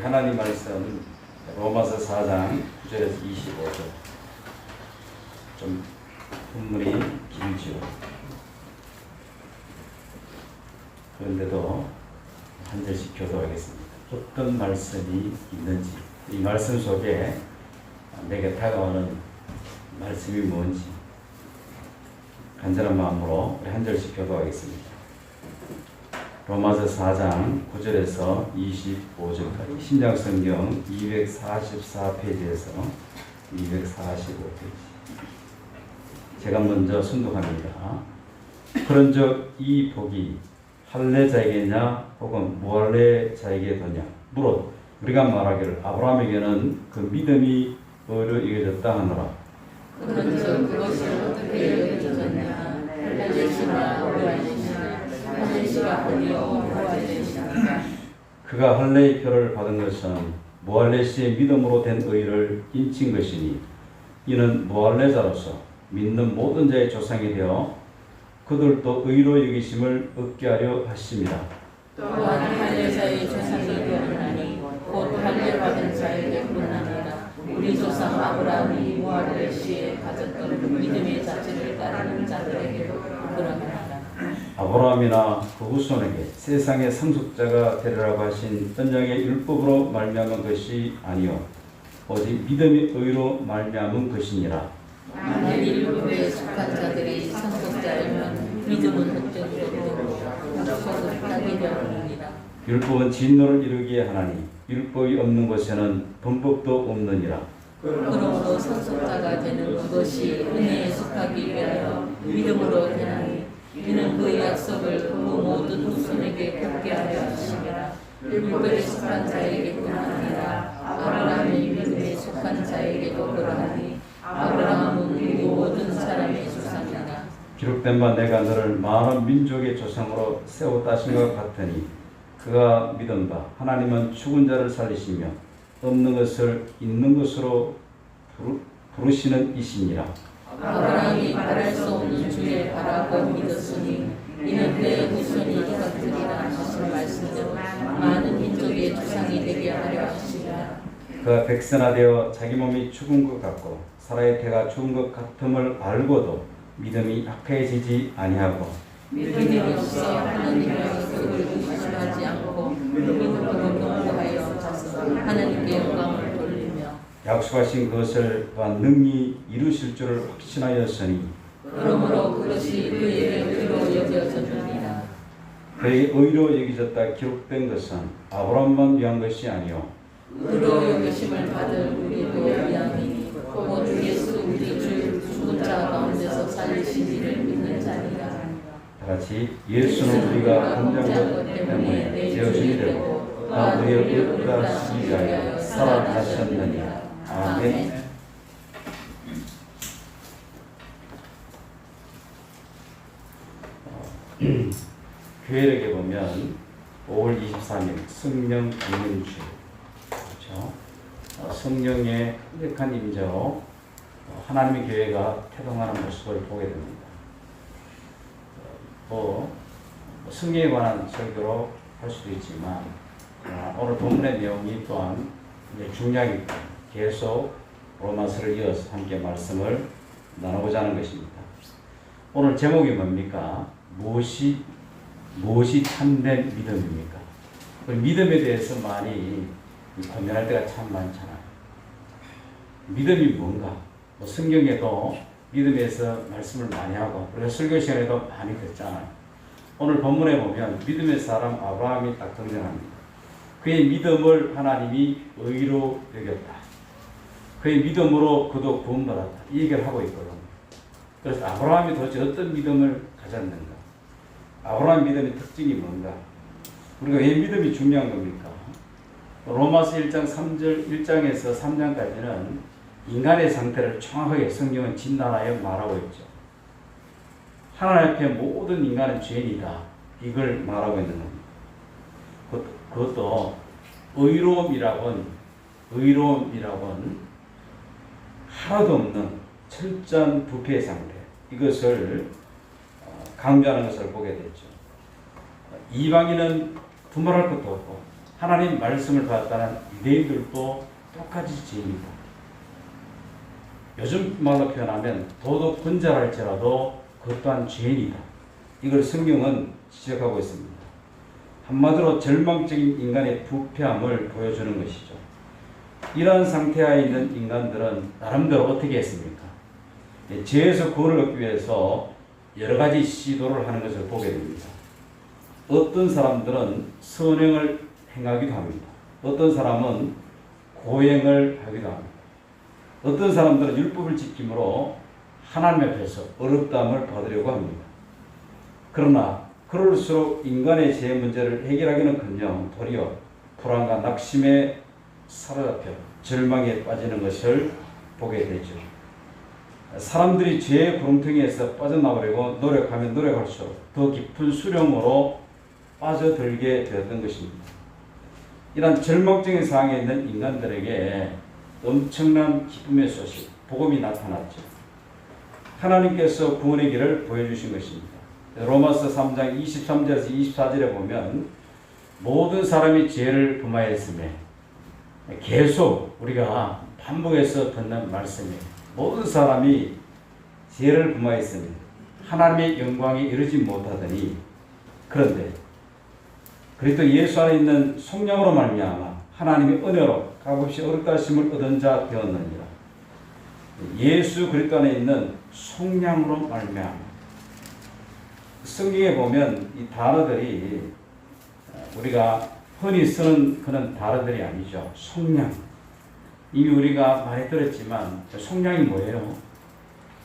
하나님 말씀 로마서 4장 9절에서 25절. 좀 본문이 길죠. 그런데도 한 절씩 교도하겠습니다. 어떤 말씀이 있는지, 이 말씀 속에 내게 다가오는 말씀이 뭔지 간절한 마음으로 한 절씩 교도하겠습니다. 로마서 4장 9절에서 25절까지 신약성경 244페이지에서 245페이지. 제가 먼저 순독합니다. 그런즉 이 복이 할례자에게냐 혹은 무할례자에게 더냐 물어 우리가 말하기를 아브라함에게는 그 믿음이 의로 여겨졌다 하노라. 그런즉 그것이 어떻게 여겨졌느냐 할례시나 무할례시나 할례시가 아니요 무할례시니라. 그가 할례의 표를 받은 것은 무할례시의 믿음으로 된 의를 인친 것이니 이는 무할례자로서 믿는 모든 자의 조상이 되어 그들도 의로 여기심을 얻게 하려 하심이라. 또한 할례자의 조상이 되었나니 곧 할례받은 자에게뿐 아니라 우리 조상 아브라함이 무할례시에 가졌던 믿음의 자체를 따르는 자들에게도 그러하니라. 아브라함이나 그 후손에게 세상의 상속자가 되리라고 하신 언약의 율법으로 말미암은 것이 아니요 오직 믿음의 의로 말미암은 것이니라. 만일 율법에 속한 자들이 상속자라면 믿음은 헛되고 약속은 딱이 되었느니라. 율법은 진노를 이루기에 하나니 율법이 없는 곳에는 범법도 없느니라. 그러므로 상속자가 되는 그것이 은혜에 속하기 위하여 믿음으로 되나니 이는 그 약속을 그 모든 후손에게 갖게 하려 하심이라. 율법에 속한 자에게뿐 아니라 아브라함의 믿음에 속한 자에게도 그러하니 아브라함은 우리 모든 사람의 조상이라. 기록된 바 내가 너를 많은 민족의 조상으로 세웠다신 것 같으니 그가 믿은 바 하나님은 죽은 자를 살리시며 없는 것을 있는 것으로 부르시는 이시니라. 아브라함이 바랄 수 없는 주에 바라고 믿었으니 이는 내 후손이 이같으리라 하신 말씀대로 많은 민족의 조상이 되게 하려 하시리라. 그가 백선하되어 자기 몸이 죽은 것 같고 사라의 태가 죽은 것 같음을 알고도 믿음이 약해지지 아니하고 믿음이 없어 하나님의 약속을 의심하지 않고 믿음으로 경고하여 하나님께 영광을 돌리며 약속하신 것을 또한 능히 이루실 줄을 확신하였으니 그러므로 그것이 그에게 의로 여겨졌느니라. 그에게 의로 여기졌다 기록된 것은 아브라함만 위한 것이 아니요 의로 여기심을 받을 우리도 위함이니 곧 예수 우리 주 죽은 자 가운데서 살리신 이를 믿는 자니라. 다 같이 예수는 우리가 함정한 것 때문에 내어준이 되고 나 우리의 의롭다 하시기 위하여 살아나셨느니라. 아멘. 교회력에 보면 5월 23일 성령 강림주, 그렇죠? 성령의 강력한 임재로 하나님의 교회가 태동하는 모습을 보게 됩니다. 성령에 관한 설교로 할 수도 있지만 오늘 본문의 내용이 또한 중요하기 때문에 계속 로마서를 이어서 함께 말씀을 나누고자 하는 것입니다. 오늘 제목이 뭡니까? 무엇이 참된 믿음입니까? 믿음에 대해서 많이 고민할 때가 참 많잖아요. 믿음이 뭔가? 성경에도 믿음에서 말씀을 많이 하고 우리가 설교 시간에도 많이 듣잖아요. 오늘 본문에 보면 믿음의 사람 아브라함이 딱 등장합니다. 그의 믿음을 하나님이 의로 여겼다. 그의 믿음으로 그도 구원받았다. 이 얘기를 하고 있거든요. 그래서 아브라함이 도대체 어떤 믿음을 가졌는가? 아브라함 믿음의 특징이 뭔가? 우리가 왜 믿음이 중요한 겁니까? 로마서 1장 3절 1장에서 3장까지는 인간의 상태를 정확하게 성경은 진단하여 말하고 있죠. 하나님 앞에 모든 인간은 죄인이다. 이걸 말하고 있는 겁니다. 그것도 의로움이라곤 하나도 없는 철저한 부패의 상태, 이것을 강조하는 것을 보게 됐죠. 이방인은 두말할 것도 없고 하나님 말씀을 받았다는 유대인들도 똑같이 죄인이다. 요즘 말로 표현하면 도덕권자랄지라도 그것 또한 죄인이다. 이걸 성경은 지적하고 있습니다. 한마디로 절망적인 인간의 부패함을 보여주는 것이죠. 이러한 상태하에 있는 인간들은 나름대로 어떻게 했습니까? 죄에서 구원을 얻기 위해서 여러 가지 시도를 하는 것을 보게 됩니다. 어떤 사람들은 선행을 행하기도 합니다. 어떤 사람은 고행을 하기도 합니다. 어떤 사람들은 율법을 지킴으로 하나님 앞에서 어렵다함을 받으려고 합니다. 그러나 그럴수록 인간의 죄 문제를 해결하기는커녕 도리어 불안과 낙심에 사로잡혀 절망에 빠지는 것을 보게 되죠. 사람들이 죄의 구렁텅이에서 빠져나오려고 노력하면 노력할수록 더 깊은 수렁으로 빠져들게 되었던 것입니다. 이런 절망적인 상황에 있는 인간들에게 엄청난 기쁨의 소식, 복음이 나타났죠. 하나님께서 구원의 길을 보여주신 것입니다. 로마서 3장 23절에서 24절에 보면 모든 사람이 죄를 범하였으며 계속 우리가 반복해서 듣는 말씀이에요. 모든 사람이 죄를 범하였으며 하나님의 영광에 이르지 못하더니 그런데 그리스도 예수 안에 있는 속량으로 말미암아 하나님의 은혜로 값없이 어렵다 하심을 얻은 자 되었느니라. 예수 그리스도 안에 있는 속량으로 말미암아. 성경에 보면 이 단어들이 우리가 흔히 쓰는 그런 단어들이 아니죠. 속량. 이미 우리가 많이 들었지만 속량이 뭐예요?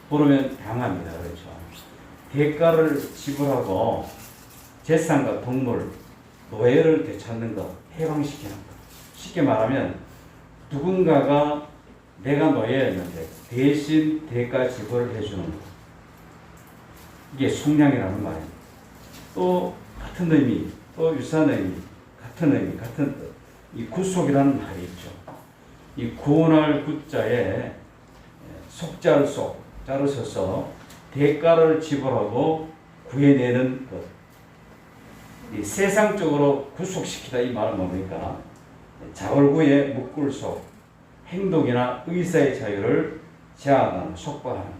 부르면 당합니다. 그렇죠. 대가를 지불하고 재산과 동물, 노예를 되찾는 것, 해방시키는 것. 쉽게 말하면 누군가가 내가 노예였는데 대신 대가 지불을 해주는 것. 이게 속량이라는 말이에요. 또 같은 의미, 또 유사한 의미, 같은 의미, 같은 뜻. 이 구속이라는 말이 있죠. 이 구원할 구자에 속자를 속, 자를 써서 대가를 지불하고 구해내는 것. 이 세상적으로 구속시키다 이 말은 뭡니까? 자월구의 묶을속, 행동이나 의사의 자유를 제한하는, 속박하는 것.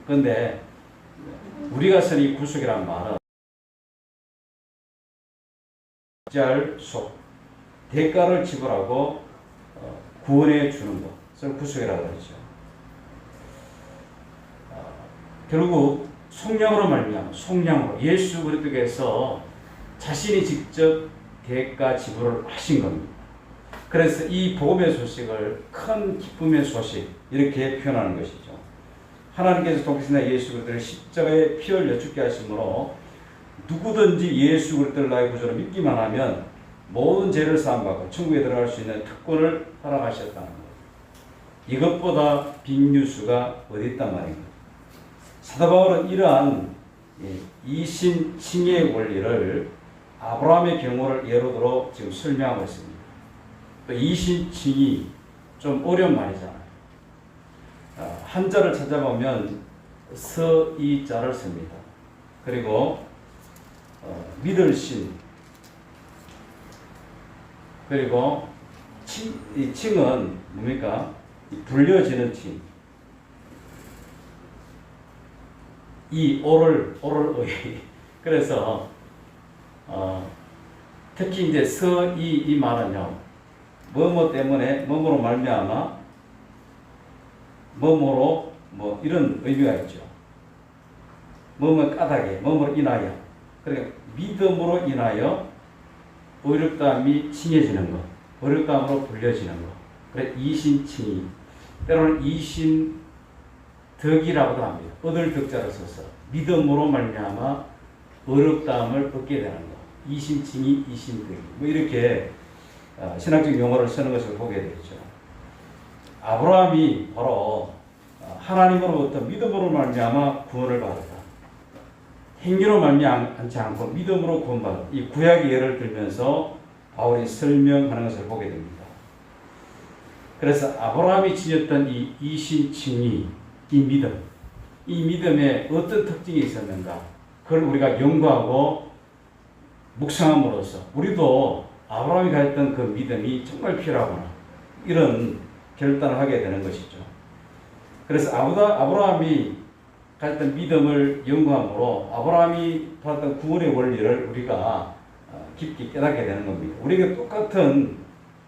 그런데 우리가 쓰는 이 구속이라는 말은 속, 대가를 지불하고 구원해 주는 것을 구속이라고 하죠. 결국 속량으로 말미암아 속량으로 예수 그리스도께서 자신이 직접 대가 지불을 하신 겁니다. 그래서 이 복음의 소식을 큰 기쁨의 소식 이렇게 표현하는 것이죠. 하나님께서 독생자 예수 그리스도를 십자가에 피 흘려 죽게 하심으로 누구든지 예수 그리스도를 나의 구주로 믿기만 하면 모든 죄를 사함받고 천국에 들어갈 수 있는 특권을 허락하셨다는 것. 이것보다 빅뉴스가 어디 있단 말인가. 사도 바울은 이러한 이신칭의 원리를 아브라함의 경우를 예로 들어 지금 설명하고 있습니다. 또 이신칭이 좀 어려운 말이잖아요. 한자를 찾아보면 서이자를 씁니다. 그리고 믿을 신, 그리고 이 칭은 뭡니까? 불려지는 칭. 이 오를 의. 그래서 특히 이제 이 말은요. 뭐뭐 때문에 뭐뭐로 말미암아 뭐뭐로 뭐 이런 의미가 있죠. 뭐뭐 까닭에 뭐뭐로 인하여. 그러니까 믿음으로 인하여 어렵다함이 칭해지는 것, 어렵다함으로 불려지는 것. 그래 이신칭이 때로는 이신덕이라고도 합니다. 얻을 덕자를 써서 믿음으로 말미암아 어렵다함을 얻게 되는 것. 이신칭이 이신덕이 뭐 이렇게 신학적 용어를 쓰는 것을 보게 되죠. 아브라함이 바로 하나님으로부터 믿음으로 말미암아 구원을 받았다. 행위로 말미암지 않고 믿음으로 구원받았다. 이 구약의 예를 들면서 바울이 설명하는 것을 보게 됩니다. 그래서 아브라함이 지녔던 이 이신칭이 이 믿음에 어떤 특징이 있었는가? 그걸 우리가 연구하고 묵상함으로써 우리도 아브라함이 가졌던 그 믿음이 정말 필요하구나, 이런 결단을 하게 되는 것이죠. 그래서 아브라함이 가졌던 믿음을 연구함으로 아브라함이 받았던 구원의 원리를 우리가 깊게 깨닫게 되는 겁니다. 우리에게 똑같은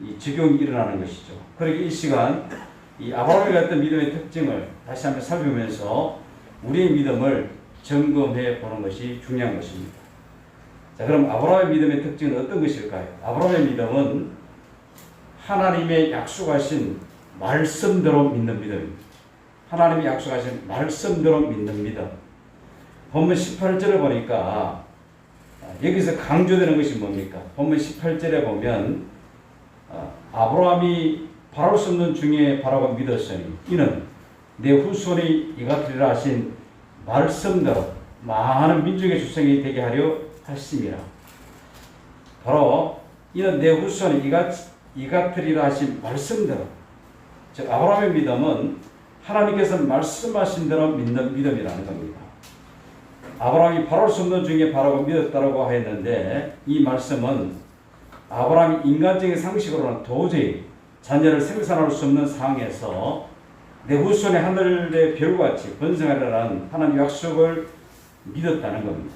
이 적용이 일어나는 것이죠. 그러기 이 시간 이 아브라함이 가졌던 믿음의 특징을 다시 한번 살펴보면서 우리의 믿음을 점검해 보는 것이 중요한 것입니다. 자, 그럼 아브라함의 믿음의 특징은 어떤 것일까요? 아브라함의 믿음은 하나님의 약속하신 말씀대로 믿는 믿음입니다. 하나님이 약속하신 말씀대로 믿는 믿음. 본문 18절에 보니까 여기서 강조되는 것이 뭡니까? 본문 18절에 보면 아브라함이 바랄 수 없는 중에 바라고 믿었으니 이는 내 후손이 이같으리라 하신 말씀대로 많은 민족의 주성이 되게 하려 하심이라. 바로 이는 내 후손이 이같으리라 하신 말씀대로, 즉 아브라함의 믿음은 하나님께서 말씀하신 대로 믿는 믿음이라는 겁니다. 아브라함이 바랄 수 없는 중에 바라고 믿었다라고 했는데 이 말씀은 아브라함이 인간적인 상식으로는 도저히 자녀를 생산할 수 없는 상황에서 내 후손의 하늘의 별같이 번성하리라는 하나님 약속을 믿었다는 겁니다.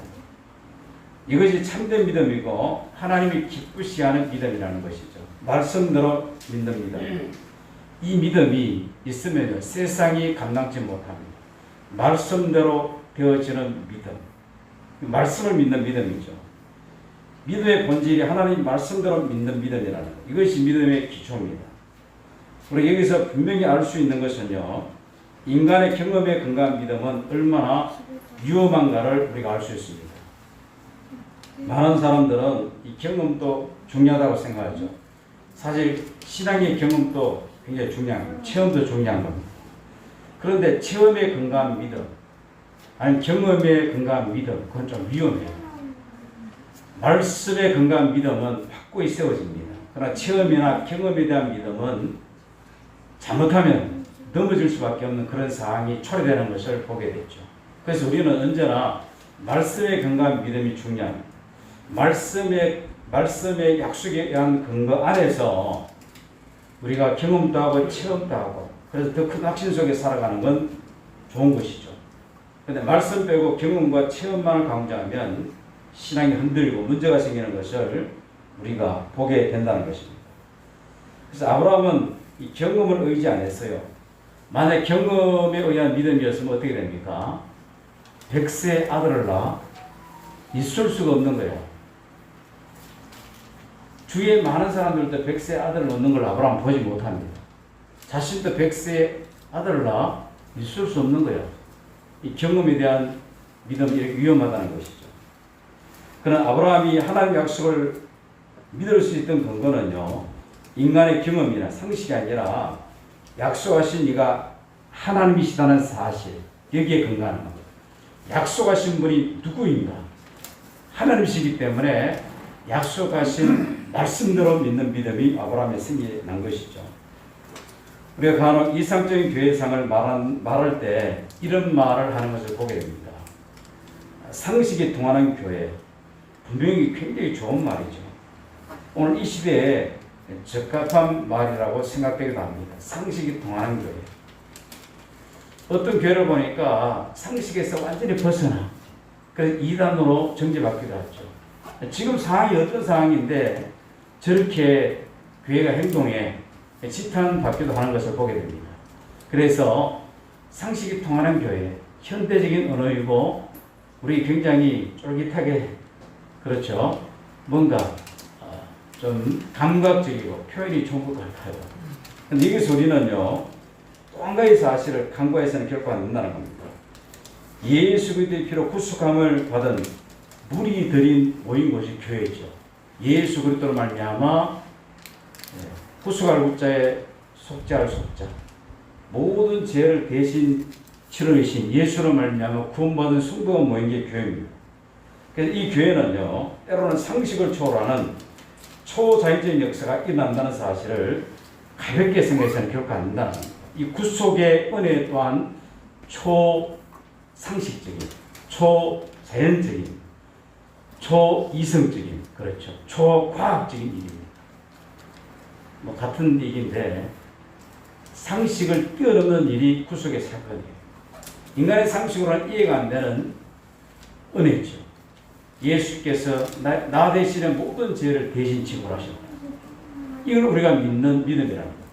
이것이 참된 믿음이고 하나님이 기쁘시하는 믿음이라는 것이죠. 말씀대로 믿는 믿음. 이 믿음이 있으면 세상이 감당치 못합니다. 말씀대로 되어지는 믿음. 말씀을 믿는 믿음이죠. 믿음의 본질이 하나님 말씀대로 믿는 믿음이라는 것. 이것이 믿음의 기초입니다. 우리 여기서 분명히 알 수 있는 것은요, 인간의 경험에 근거한 믿음은 얼마나 위험한가를 우리가 알 수 있습니다. 많은 사람들은 이 경험도 중요하다고 생각하죠. 사실 신앙의 경험도 굉장히 중요한 겁니다. 체험도 중요한 겁니다. 그런데 체험에 근거한 믿음, 아니 경험에 근거한 믿음, 그건 좀 위험해요. 말씀에 근거한 믿음은 확고히 세워집니다. 그러나 체험이나 경험에 대한 믿음은 잘못하면 넘어질 수밖에 없는 그런 상황이 초래되는 것을 보게 됐죠. 그래서 우리는 언제나 말씀에 근거한 믿음이 중요합니다. 말씀의 약속에 의한 근거 안에서 우리가 경험도 하고 체험도 하고 그래서 더 큰 확신 속에 살아가는 건 좋은 것이죠. 그런데 말씀 빼고 경험과 체험만을 강조하면 신앙이 흔들리고 문제가 생기는 것을 우리가 보게 된다는 것입니다. 그래서 아브라함은 이 경험을 의지 안 했어요. 만약 경험에 의한 믿음이었으면 어떻게 됩니까? 100세 아들을 낳아 있을 수가 없는 거예요. 주위에 많은 사람들도 100세 아들을 낳는 걸 아브라함은 보지 못합니다. 자신도 100세 아들을 낳아 있을 수 없는 거예요. 이 경험에 대한 믿음이 이렇게 위험하다는 것이죠. 그러나 아브라함이 하나님 약속을 믿을 수 있던 근거는요, 인간의 경험이나 상식이 아니라 약속하신 이가 하나님이시다는 사실, 여기에 근거하는 겁니다. 약속하신 분이 누구인가? 하나님이시기 때문에 약속하신 말씀대로 믿는 믿음이 아브라함에 생겨난 것이죠. 우리가 간혹 이상적인 교회상을 말할 때 이런 말을 하는 것을 보게 됩니다. 상식이 통하는 교회, 분명히 굉장히 좋은 말이죠. 오늘 이 시대에 적합한 말이라고 생각되기도 합니다. 상식이 통하는 교회. 어떤 교회를 보니까 상식에서 완전히 벗어나. 그래서 이단으로 정죄받기도 하죠. 지금 상황이 어떤 상황인데 저렇게 교회가 행동에 지탄받기도 하는 것을 보게 됩니다. 그래서 상식이 통하는 교회, 현대적인 언어이고 우리 굉장히 쫄깃하게, 그렇죠, 뭔가 좀 감각적이고 표현이 좋은 것 같아요. 근데 여기서 우리는요, 또 한 가지 사실을 간과해서는 결코 안 된다는 겁니다. 예수 그리스도의 피로 구속함을 받은 무리들이 모인 곳이 교회죠. 예수 그리스도로 말미암아 구속할 구자에 속죄할 속자, 모든 죄를 대신 치러주신 예수로 말미암아 구원받은 성도가 모인 게 교회입니다. 그래서 이 교회는요, 때로는 상식을 초월하는 초자연적인 역사가 일어난다는 사실을 가볍게 생각해서는 결코 안 된다는 겁니다. 이 구속의 은혜 또한 초상식적인, 초자연적인, 초이성적인, 그렇죠, 초과학적인 일입니다. 같은 얘기인데 상식을 뛰어넘는 일이 구속의 사건이에요. 인간의 상식으로는 이해가 안 되는 은혜죠. 예수께서 나 대신에 모든 죄를 대신 지불하셨다. 이걸 우리가 믿는 믿음이라는 겁니다.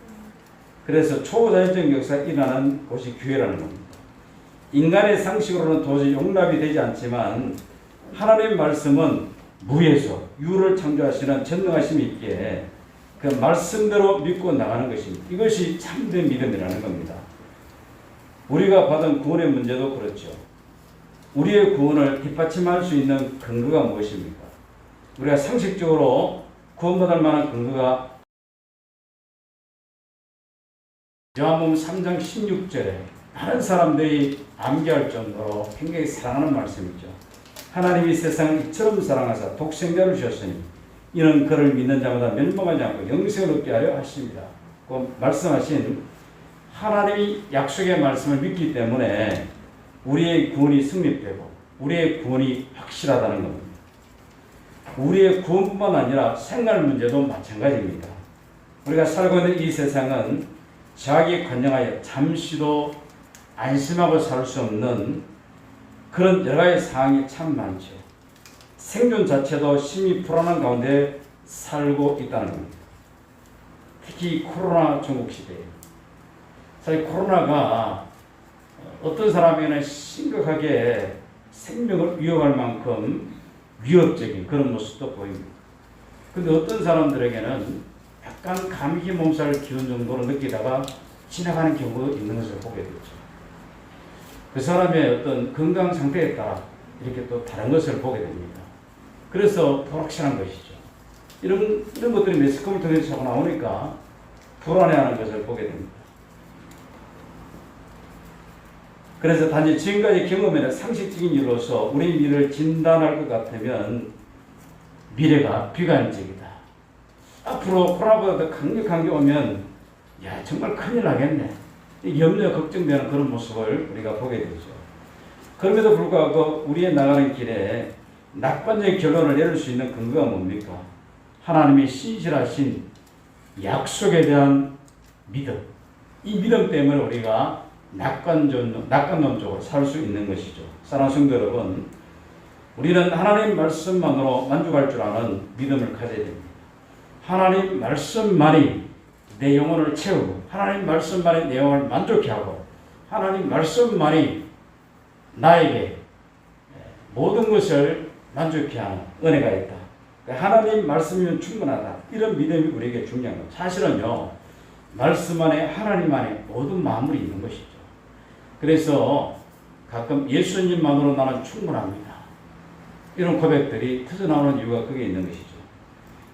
그래서 초자연적 역사가 일어나는 곳이 교회라는 겁니다. 인간의 상식으로는 도저히 용납이 되지 않지만 하나님의 말씀은 무에서 유를 창조하시는 전능하심이 있기에 그 말씀대로 믿고 나가는 것입니다. 이것이 참된 믿음이라는 겁니다. 우리가 받은 구원의 문제도 그렇죠. 우리의 구원을 뒷받침할 수 있는 근거가 무엇입니까? 우리가 상식적으로 구원받을 만한 근거가 요한복음 3장 16절에 많은 사람들이 암기할 정도로 굉장히 사랑하는 말씀이죠. 하나님이 세상을 이처럼 사랑하사 독생자를 주셨으니 이는 그를 믿는 자마다 멸망하지 않고 영생을 얻게 하려 하십니다. 그 말씀하신 하나님이 약속의 말씀을 믿기 때문에 우리의 구원이 성립되고 우리의 구원이 확실하다는 겁니다. 우리의 구원뿐만 아니라 생활 문제도 마찬가지입니다. 우리가 살고 있는 이 세상은 자기 관념하여 잠시도 안심하고 살 수 없는 그런 여러 가지 상황이 참 많죠. 생존 자체도 심히 불안한 가운데 살고 있다는 겁니다. 특히 코로나 전국 시대에 사실 코로나가 어떤 사람에게는 심각하게 생명을 위협할 만큼 위협적인 그런 모습도 보입니다. 그런데 어떤 사람들에게는 약간 감기 몸살 기운 정도로 느끼다가 지나가는 경우도 있는 것을 보게 되죠. 그 사람의 어떤 건강 상태에 따라 이렇게 또 다른 것을 보게 됩니다. 그래서 불확실한 것이죠. 이런 것들이 매스컴을 통해서 자꾸 나오니까 불안해하는 것을 보게 됩니다. 그래서 단지 지금까지 경험에는 상식적인 일로서 우리 미래를 진단할 것 같으면 미래가 비관적이다. 앞으로 코로나보다 더 강력한 게 오면 야 정말 큰일 나겠네. 염려 걱정되는 그런 모습을 우리가 보게 되죠. 그럼에도 불구하고 우리의 나가는 길에 낙관적인 결론을 내릴 수 있는 근거가 뭡니까? 하나님의 신실하신 약속에 대한 믿음. 이 믿음 때문에 우리가 낙관론적으로 살 수 있는 것이죠. 사랑하는 성도 여러분, 우리는 하나님 말씀만으로 만족할 줄 아는 믿음을 가져야 됩니다. 하나님 말씀만이 내 영혼을 채우고 하나님 말씀만이 내 영혼을 만족해 하고 하나님 말씀만이 나에게 모든 것을 만족해 하는 은혜가 있다. 하나님 말씀이면 충분하다. 이런 믿음이 우리에게 중요한 것. 사실은요, 말씀 안에 하나님 안에 모든 마무리 있는 것이죠. 그래서 가끔 예수님만으로 나는 충분합니다. 이런 고백들이 터져나오는 이유가 거기에 있는 것이죠.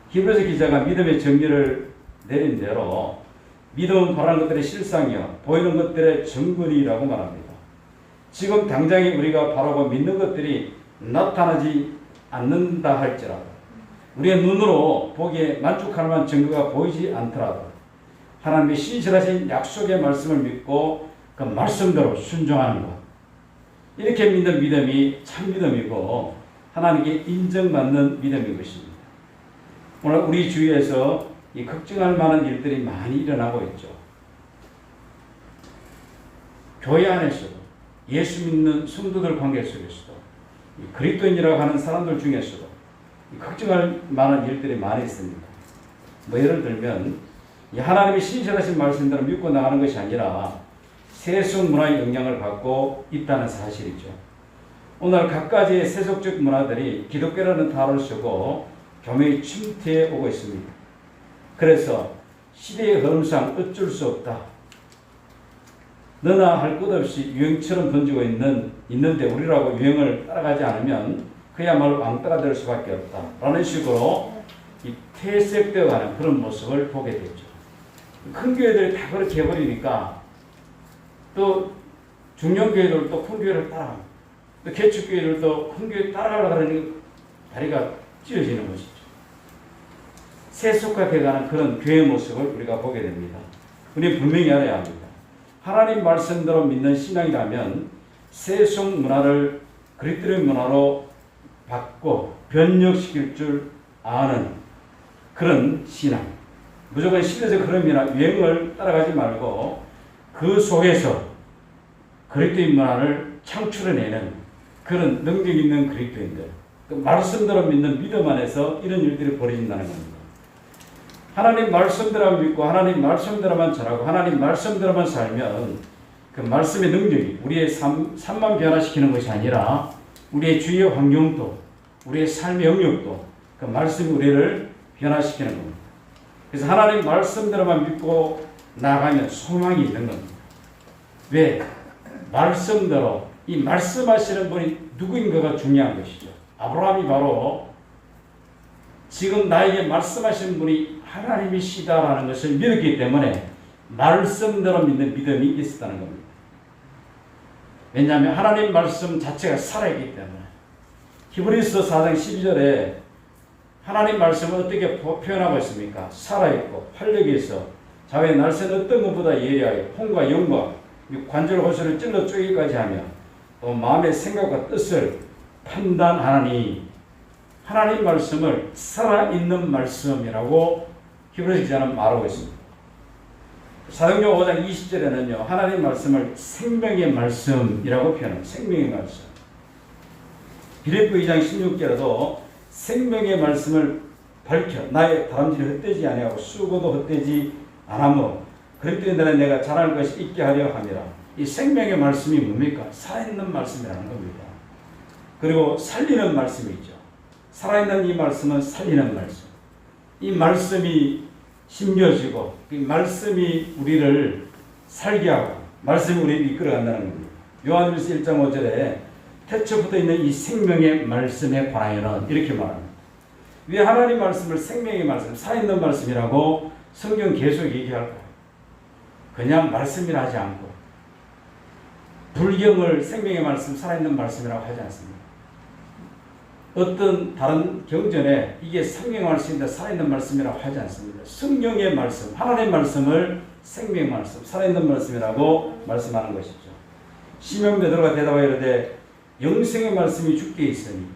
히브리서 기자가 믿음의 정리를 내린 대로 믿음은 바라는 것들의 실상이요 보이는 것들의 증거이라고 말합니다. 지금 당장에 우리가 바라고 믿는 것들이 나타나지 않는다 할지라도 우리의 눈으로 보기에 만족할 만한 증거가 보이지 않더라도 하나님의 신실하신 약속의 말씀을 믿고 그 말씀대로 순종하는 것, 이렇게 믿는 믿음이 참 믿음이고 하나님께 인정받는 믿음인 것입니다. 오늘 우리 주위에서 이 걱정할 만한 일들이 많이 일어나고 있죠. 교회 안에서도 예수 믿는 성도들 관계 속에서도 그리스도인이라고 하는 사람들 중에서도 걱정할 만한 일들이 많이 있습니다. 예를 들면 하나님의 신실하신 말씀대로 믿고 나가는 것이 아니라 세속 문화의 영향을 받고 있다는 사실이죠. 오늘 각가지의 세속적 문화들이 기독교라는 단어를 쓰고 교회의 침투해 오고 있습니다. 그래서 시대의 흐름상 어쩔 수 없다. 너나 할 것 없이 유행처럼 던지고 있는데 우리라고 유행을 따라가지 않으면 그야말로 왕따가 될 수밖에 없다. 라는 식으로 이 퇴색되어가는 그런 모습을 보게 되죠. 큰 교회들이 다 그렇게 해버리니까 또 중형교회들도 큰 교회를 따라갑니다. 또 개척교회들도 큰 교회 따라가려고 하니 다리가 찢어지는 것이죠. 세속화되어가는 그런 교회 모습을 우리가 보게 됩니다. 우리는 분명히 알아야 합니다. 하나님 말씀대로 믿는 신앙이라면 세속 문화를 그리스도의 문화로 바꿔 변혁시킬 줄 아는 그런 신앙, 무조건 시대적 흐름이나 유행을 따라가지 말고 그 속에서 그리스도인 문화를 창출해내는 그런 능력 있는 그리스도인들, 그 말씀대로 믿는 믿음 안에서 이런 일들이 벌어진다는 겁니다. 하나님 말씀대로만 믿고 하나님 말씀대로만 전하고 하나님 말씀대로만 살면 그 말씀의 능력이 우리의 삶만 변화시키는 것이 아니라 우리의 주위의 환경도 우리의 삶의 영역도 그 말씀이 우리를 변화시키는 겁니다. 그래서 하나님 말씀대로만 믿고 나가면 소망이 있는 겁니다. 왜? 말씀대로 이 말씀하시는 분이 누구인가가 중요한 것이죠. 아브라함이 바로 지금 나에게 말씀하시는 분이 하나님이시다라는 것을 믿었기 때문에 말씀대로 믿는 믿음이 있었다는 겁니다. 왜냐하면 하나님 말씀 자체가 살아있기 때문에. 히브리서 4장 12절에 하나님 말씀을 어떻게 표현하고 있습니까? 살아있고 활력이 있어 자외 날쌘 어떤 것보다 예리하여 혼과 영과 관절 호수를 찔러 쪼개기까지 하며 또 마음의 생각과 뜻을 판단하니 하나님 말씀을 살아있는 말씀이라고 히브리서 기자는 말하고 있습니다. 사도행전 5장 20절에는요 하나님 말씀을 생명의 말씀이라고 표현합니다. 생명의 말씀. 빌립보 2장 16절에도 생명의 말씀을 밝혀 나의 다람쥐를 헛되지 아니하고 수고도 헛되지 않으므로 그리스도인들은 내가 잘할 것이 있게 하려 함이라. 이 생명의 말씀이 뭡니까? 살아있는 말씀이라는 겁니다. 그리고 살리는 말씀이 있죠. 살아있는 이 말씀은 살리는 말씀. 이 말씀이 심겨지고 이 말씀이 우리를 살게 하고 말씀이 우리를 이끌어간다는 겁니다. 요한일서 1장 5절에 태초부터 있는 이 생명의 말씀에 관하여는 이렇게 말합니다. 왜 하나님 말씀을 생명의 말씀, 살아있는 말씀이라고 성경 계속 얘기할까요? 그냥 말씀이라 하지 않고 불경을 생명의 말씀, 살아있는 말씀이라고 하지 않습니다. 어떤 다른 경전에 이게 생명의 말씀인데 살아있는 말씀이라고 하지 않습니다. 성경의 말씀, 하나님의 말씀을 생명의 말씀, 살아있는 말씀이라고 말씀하는 것이죠. 시몬 베드로가 대답하여 이르되 영생의 말씀이 주께 있으니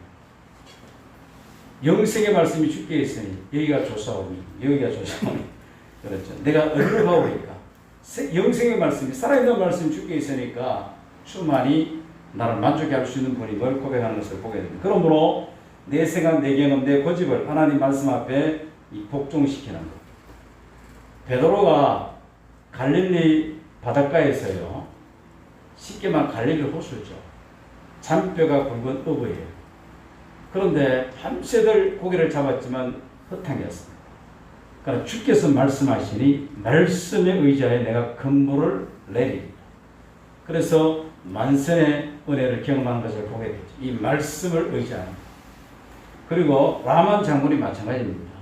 영생의 말씀이 주께 있으니 여기가 조사오니 여기가 조사오니 그렇죠. 내가 어디로 가오리까? 영생의 말씀이 살아있는 말씀이 주께 있으니까 주만이 나를 만족해 할 수 있는 분이 뭘 고백하는 것을 보게 됩니다. 그러므로 내 생각, 내 경험, 내 고집을 하나님 말씀 앞에 복종시키는 것. 베드로가 갈릴리 바닷가에서요. 쉽게 말하면 갈릴리 호수죠. 잔뼈가 굵은 어부예요. 그런데 밤새들 고기를 잡았지만 헛탕이었습니다. 그러나 주께서 말씀하시니 말씀에 의지하여 내가 근무를 내립니다. 그래서 만선의 은혜를 경험하는 것을 보게 되죠. 이 말씀을 의지하는 것. 그리고 라만 장군이 마찬가지입니다.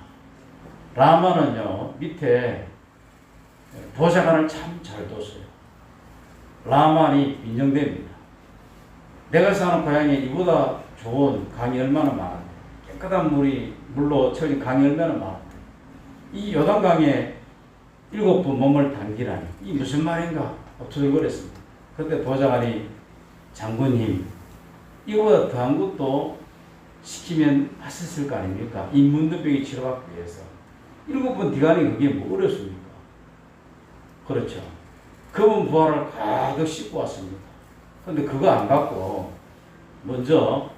라만은요 밑에 보좌관을 참 잘 뒀어요. 라만이 인정됩니다. 내가 사는 고향에 이보다 좋은 강이 얼마나 많은데 깨끗한 물로 채워진 강이 얼마나 많은데 이 요단강에 7번 몸을 담기라니 이 무슨 말인가 투덜거렸습니다. 그때 보좌관이 장군님 이거보다 더한 것도 시키면 하셨을 거 아닙니까? 이 문둥병이 치료받기 위해서 7번 뒤가니 그게 뭐 어렵습니까? 그렇죠. 검은 부활을 가득 씻고 왔습니다. 그런데 그거 안 받고 먼저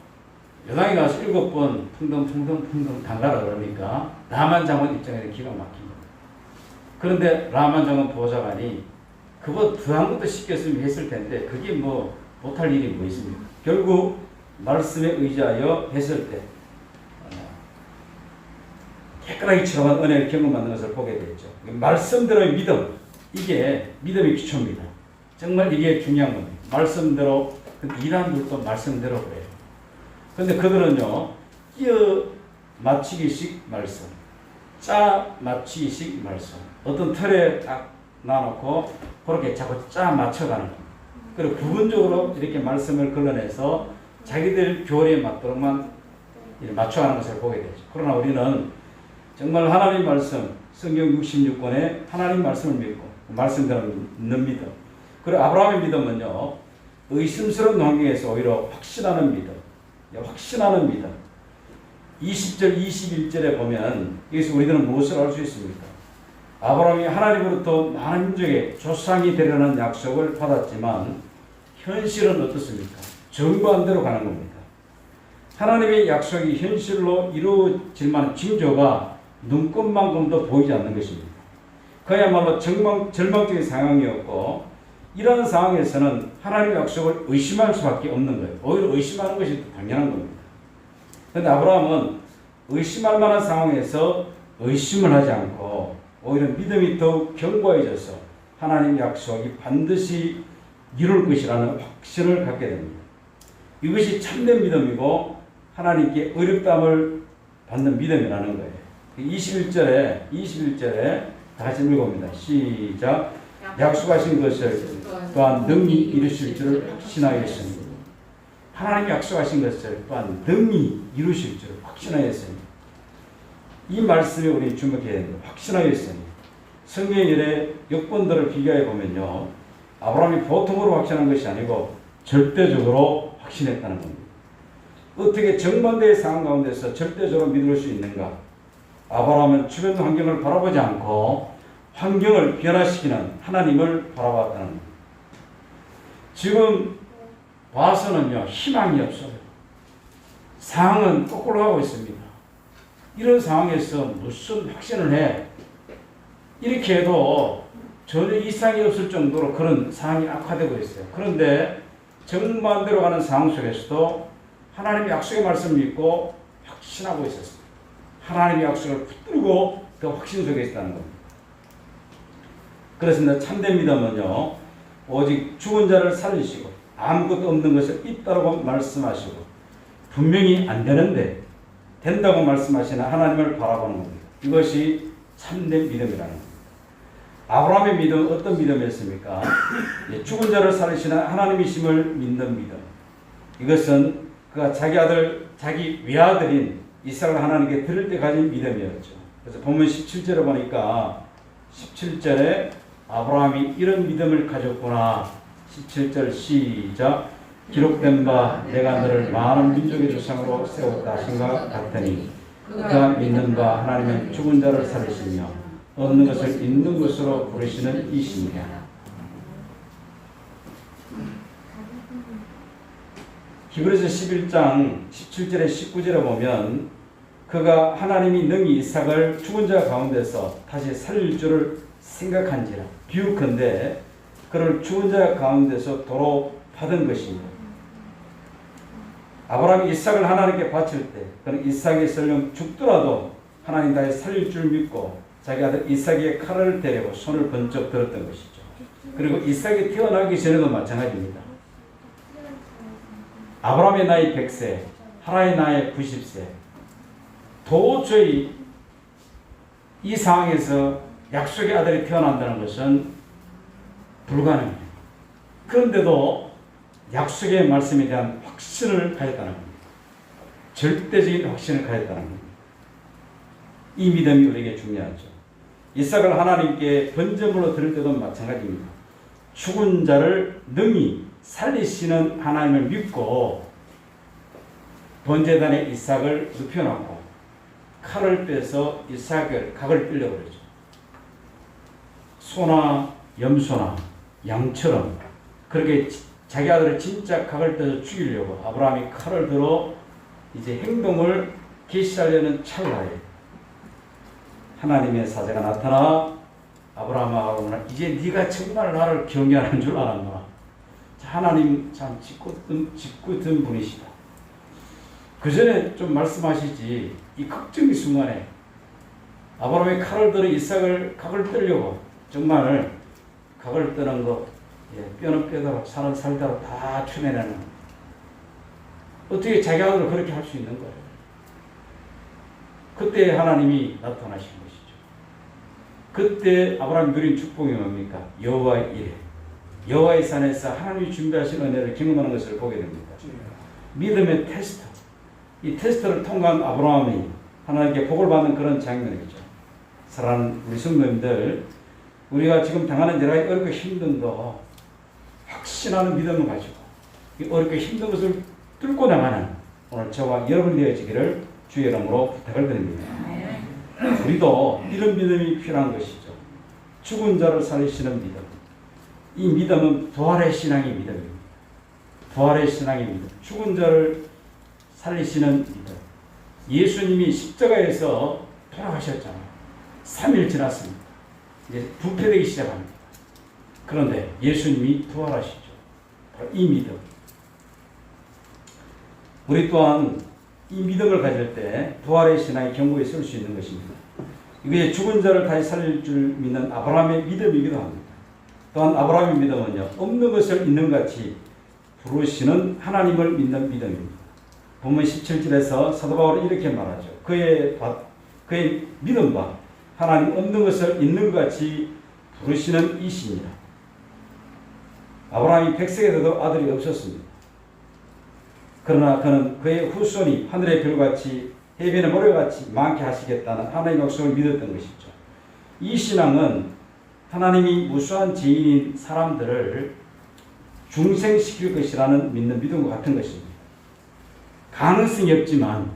여당에 가서 7번 풍덩 담가라 그러니까 라만 장군 입장에서 기가 막힙니다. 그런데 라만 장군 보좌관이 그거 더한 것도 시켰으면 했을 텐데 그게 뭐 못할 일이 뭐 있습니까? 결국 말씀에 의지하여 했을 때 깨끗하게 치료한 은혜를 경험하는 것을 보게 되죠. 말씀대로의 믿음, 이게 믿음의 기초입니다. 정말 이게 중요한 겁니다. 말씀대로, 이단들도 말씀대로 그래요. 그런데 그들은요, 끼어 맞추기식 말씀, 짜 맞추기식 말씀, 어떤 틀에 딱 놔놓고 그렇게 자꾸 짜 맞춰가는 겁니다. 그리고 부분적으로 이렇게 말씀을 걸러내서 자기들 교리에 맞도록만 맞춰가는 것을 보게 되죠. 그러나 우리는 정말 하나님 말씀, 성경 66권에 하나님 말씀을 믿고 말씀대로 믿는 믿음. 그리고 아브라함의 믿음은요, 의심스러운 환경에서 오히려 확신하는 믿음. 확신하는 믿음. 20절, 21절에 보면 여기서 우리들은 무엇을 알 수 있습니까? 아브라함이 하나님으로부터 많은 민족의 조상이 되려는 약속을 받았지만 현실은 어떻습니까? 정반대로 가는 겁니다. 하나님의 약속이 현실로 이루어질 만한 징조가 눈꽃만큼도 보이지 않는 것입니다. 그야말로 절망적인 상황이었고 이러한 상황에서는 하나님의 약속을 의심할 수밖에 없는 거예요. 오히려 의심하는 것이 당연한 겁니다. 그런데 아브라함은 의심할 만한 상황에서 의심을 하지 않고 오히려 믿음이 더욱 견고해져서 하나님의 약속이 반드시 이룰 것이라는 확신을 갖게 됩니다. 이것이 참된 믿음이고 하나님께 의롭다함을 받는 믿음이라는 거예요. 21절에 다 같이 읽어봅니다. 시작. 약속하신 것을 또한 능히 이루실 줄을 확신하였습니다. 하나님이 약속하신 것을 또한 능히 이루실 줄을 확신하였습니다. 이 말씀에 우리 주목해야 됩니다. 확신하였습니다. 성경의 역본들을 비교해 보면요, 아브라함이 보통으로 확신한 것이 아니고 절대적으로 확신했다는 겁니다. 어떻게 정반대의 상황 가운데서 절대적으로 믿을 수 있는가? 아브라함은 주변 환경을 바라보지 않고 환경을 변화시키는 하나님을 바라봤다는 겁니다. 지금 봐서는요, 희망이 없어요. 상황은 거꾸로 가고 있습니다. 이런 상황에서 무슨 확신을 해? 이렇게 해도 전혀 이상이 없을 정도로 그런 상황이 악화되고 있어요. 그런데 정반대로 가는 상황 속에서도 하나님의 약속의 말씀을 믿고 확신하고 있었습니다. 하나님의 약속을 붙들고 그 확신 속에 있다는 겁니다. 그렇습니다. 참된 믿음은요, 오직 죽은 자를 살리시고 아무것도 없는 것을 있다고 말씀하시고 분명히 안 되는데 된다고 말씀하시는 하나님을 바라보는 겁니다. 이것이 참된 믿음이라는 겁니다. 아브라함의 믿음은 어떤 믿음이었습니까? 죽은 자를 살리시는 하나님이심을 믿는 믿음. 이것은 그가 자기 아들, 자기 외아들인 이삭을 하나님께 드릴 때 가진 믿음이었죠. 그래서 본문 17절에 보니까 17절에 아브라함이 이런 믿음을 가졌구나. 17절 시작. 기록된 바 내가 너를 많은 민족의 조상으로 세웠다 하신 것 같으니 그가 믿는 바 하나님은 죽은 자를 살리시며 없는 것을 있는 것으로 부르시는 이시니라. 히브리서 11장 17절에 19절에 보면 그가 하나님이 능히 이삭을 죽은 자 가운데서 다시 살릴 줄을 생각한지라. 비유컨대 그를 죽은 자 가운데서 도로 받은 것입니다. 아브라함이 이삭을 하나님께 바칠 때 그는 이삭이 설령 죽더라도 하나님 다시 살릴 줄 믿고 자기 아들 이삭의 칼을 대려고 손을 번쩍 들었던 것이죠. 그리고 이삭이 태어나기 전에도 마찬가지입니다. 아브라함의 나이 100세, 하라의 나이 90세. 도저히 이 상황에서 약속의 아들이 태어난다는 것은 불가능해요. 그런데도 약속의 말씀에 대한 확신을 가졌다는 겁니다. 절대적인 확신을 가졌다는 겁니다. 이 믿음이 우리에게 중요하죠. 이삭을 하나님께 번제물로 드릴 때도 마찬가지입니다. 죽은 자를 능히 살리시는 하나님을 믿고 번제단에 이삭을 눕혀놓고 칼을 빼서 이삭을 각을 뜰려고 그러죠. 소나 염소나 양처럼 그렇게 자기 아들을 진짜 각을 떼서 죽이려고 아브라함이 칼을 들어 이제 행동을 개시하려는 찰나에 하나님의 사자가 나타나 아브라함아 이제 네가 정말 나를 경외하는 줄 알았노라. 하나님 참 짓궂은 분이시다. 그 전에 좀 말씀하시지 이 걱정의 순간에 아브라함이 칼을 들어 이삭을 각을 떼려고 정말 각을 뜨는 거 뼈는 뼈대로 살은 살대로 다 쳐내는 어떻게 자기 아들을 그렇게 할 수 있는 거예요. 그때 하나님이 나타나신 것이죠. 그때 아브라함이 누린 축복이 뭡니까? 여호와의 이레. 여호와의 산에서 하나님이 준비하신 은혜를 경험하는 것을 보게 됩니다. 믿음의 테스트. 이 테스트를 통과한 아브라함이 하나님께 복을 받는 그런 장면이죠. 사랑하는 우리 성도님들, 우리가 지금 당하는 여러 가지 어렵고 힘든 거 확신하는 믿음을 가지고 이 어렵고 힘든 것을 뚫고 나가는 오늘 저와 여러분 되어지기를 주의 이름으로 부탁을 드립니다. 우리도 이런 믿음이 필요한 것이죠. 죽은 자를 살리시는 믿음. 이 믿음은 부활의 신앙의 믿음입니다. 부활의 신앙의 믿음. 죽은 자를 살리시는 믿음. 예수님이 십자가에서 돌아가셨잖아요. 3일 지났습니다. 이제 부패되기 시작합니다. 그런데 예수님이 부활하시죠. 이 믿음. 우리 또한 이 믿음을 가질 때 부활의 신앙의 경고에 쓸 수 있는 것입니다. 이게 죽은 자를 다시 살릴 줄 믿는 아브라함의 믿음이기도 합니다. 또한 아브라함의 믿음은요, 없는 것을 있는 같이 부르시는 하나님을 믿는 믿음입니다. 본문 17절에서 사도 바울은 이렇게 말하죠. 그의 믿음과 하나님 없는 것을 있는 것 같이 부르시는 이시니라. 아브라함이 100세가 돼도 아들이 없었습니다. 그러나 그는 그의 후손이 하늘의 별같이 해변의 모래같이 많게 하시겠다는 하나님의 약속을 믿었던 것이죠. 이 신앙은 하나님이 무수한 죄인인 사람들을 중생시킬 것이라는 믿는 믿음과 같은 것입니다. 가능성이 없지만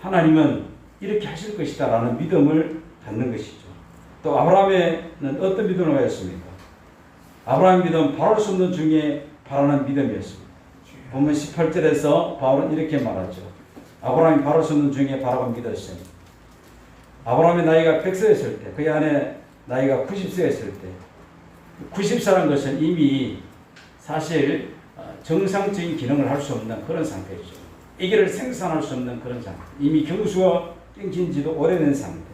하나님은 이렇게 하실 것이다 라는 믿음을 갖는 것이죠. 또 아브라함에는 어떤 믿음을 가졌습니까? 아브라함의 믿음은 바랄 수 없는 중에 바라는 믿음이었습니다. 본문 18절에서 바울은 이렇게 말하죠. 아브라함이 바랄 수 없는 중에 바라고 믿었습니다. 아브라함의 나이가 100세였을 때, 그의 아내 나이가 90세였을 때, 90세라는 것은 이미 사실 정상적인 기능을 할 수 없는 그런 상태죠. 아기를 생산할 수 없는 그런 상태. 이미 경수가 끊긴 지도 오래된 상태.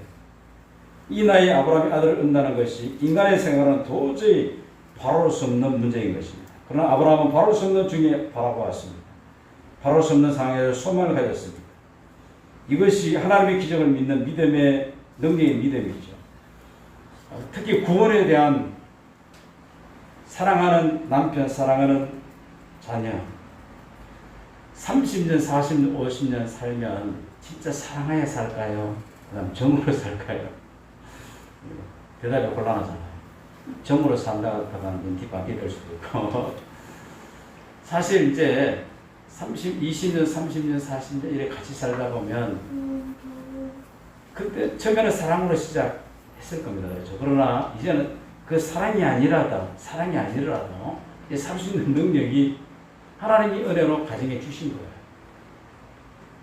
이 나이에 아브라함이 아들을 얻는다는 것이 인간의 생활은 도저히 바랄 수 없는 문제인 것입니다. 그러나 아브라함은 바랄 수 없는 중에 바라보았습니다. 바랄 수 없는 상황에서 소망을 가졌습니다. 이것이 하나님의 기적을 믿는 믿음의 능력의 믿음이죠. 특히 구원에 대한 사랑하는 남편, 사랑하는 자녀, 30년, 40년, 50년 살면 진짜 사랑하여 살까요? 그 다음 정으로 살까요? 대답이 곤란하잖아요. 정으로 산다고 하면 뒷바퀴 될 수도 있고. 사실 이제 20년, 30년, 40년 이렇게 같이 살다 보면 그때 처음에는 사랑으로 시작했을 겁니다. 그렇죠? 그러나 이제는 그 사랑이 아니라도 살 수 있는 능력이 하나님이 은혜로 가정에 주신 거예요.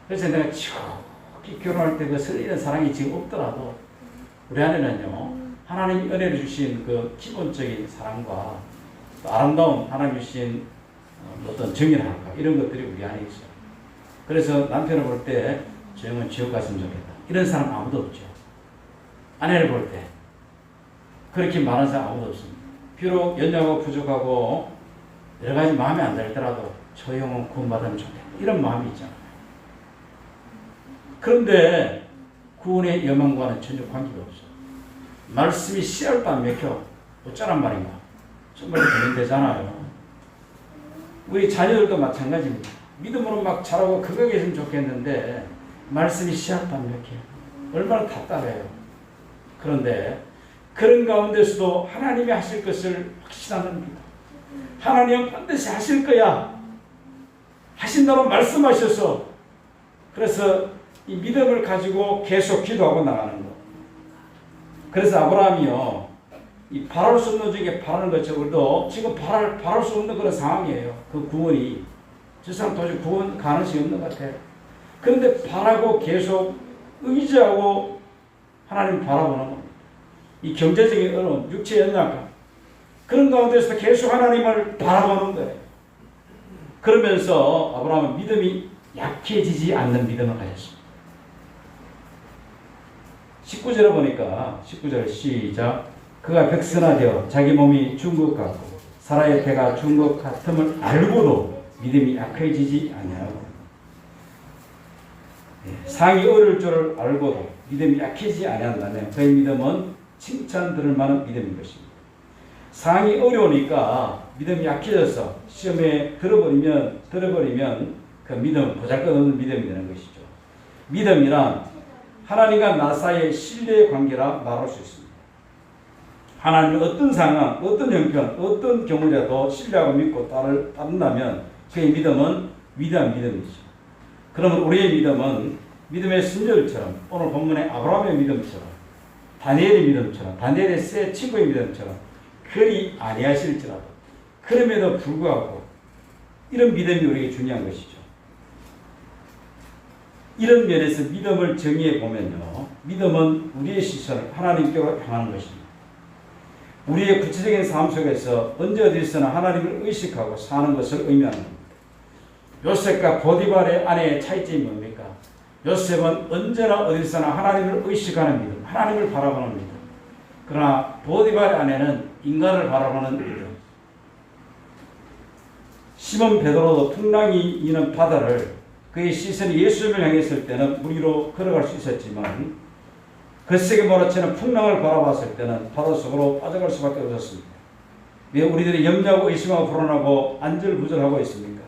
그래서 내가 지옥히 결혼할 때 그 설레는 사랑이 지금 없더라도 우리 안에는요, 하나님이 은혜를 주신 그 기본적인 사랑과 또 아름다운 하나님이 주신 어떤 정의랄까 이런 것들이 우리 안에 있어요. 그래서 남편을 볼 때 저 형은 지옥 갔으면 좋겠다. 이런 사람 아무도 없죠. 아내를 볼 때 그렇게 말하는 사람 아무도 없습니다. 비록 연약하고 부족하고 여러 가지 마음에 안 들더라도 저 형은 구원받으면 좋겠다. 이런 마음이 있잖아요. 그런데 구원의 여망과는 전혀 관계가 없어요. 말씀이 씨알도 안 맥혀. 어쩌란 말인가. 정말 고민되잖아요. 우리 자녀들도 마찬가지입니다. 믿음으로 막 자라고 그거 계시면 좋겠는데 말씀이 씨알도 안 맥혀요. 얼마나 답답해요. 그런데 그런 가운데서도 하나님이 하실 것을 확신하는 믿음. 하나님은 반드시 하실 거야. 하신다고 말씀하셔서 그래서 이 믿음을 가지고 계속 기도하고 나가는 거. 그래서 아브라함이요, 이 바랄 수 없는 중에 바라는 것처럼 우리도 지금 바랄 수 없는 그런 상황이에요. 그 구원이. 저 사람 도저히 구원 가능성이 없는 것 같아요. 그런데 바라고 계속 의지하고 하나님 바라보는 겁니다. 이 경제적인 어려움, 육체의 연약함, 그런 가운데서 계속 하나님을 바라보는 거예요. 그러면서 아브라함은 믿음이 약해지지 않는 믿음을 가졌습니다. 19절에 보니까 19절 시작. 그가 백선하되어 자기 몸이 죽은 것 같고 사라의 배가 죽은 것 같음을 알고도 믿음이 약해지지 아니하고, 상이 어려울 줄을 알고도 믿음이 약해지지 아니한다면 그의 믿음은 칭찬 들을 만한 믿음인 것입니다. 상이 어려우니까 믿음이 약해져서 시험에 들어버리면 그 믿음은 보잘것없는 믿음이 되는 것이죠. 믿음이란 하나님과 나 사이의 신뢰의 관계라 말할 수 있습니다. 하나님은 어떤 상황, 어떤 형편, 어떤 경우라도 신뢰하고 믿고 따른다면 그의 믿음은 위대한 믿음이죠. 그러면 우리의 믿음은 믿음의 순절처럼 오늘 본문의 아브라함의 믿음처럼 다니엘의 믿음처럼, 다니엘의 세 친구의 믿음처럼 그리 아니하실지라도, 그럼에도 불구하고 이런 믿음이 우리에게 중요한 것이죠. 이런 면에서 믿음을 정의해 보면요, 믿음은 우리의 시선을 하나님께로 향하는 것입니다. 우리의 구체적인 삶 속에서 언제 어디서나 하나님을 의식하고 사는 것을 의미하는 겁니다. 요셉과 보디발의 아내의 차이점이 뭡니까? 요셉은 언제나 어디서나 하나님을 의식하는 믿음, 하나님을 바라보는 믿음. 그러나 보디발의 아내는 인간을 바라보는 믿음. 시몬 베드로도 풍랑이 있는 바다를 그의 시선이 예수님을 향했을 때는 물 위로 걸어갈 수 있었지만 거세게 몰아치는 풍랑을 바라봤을 때는 바다 속으로 빠져갈 수밖에 없었습니다. 왜 우리들이 염려하고 의심하고 불안하고 안절부절하고 있습니까?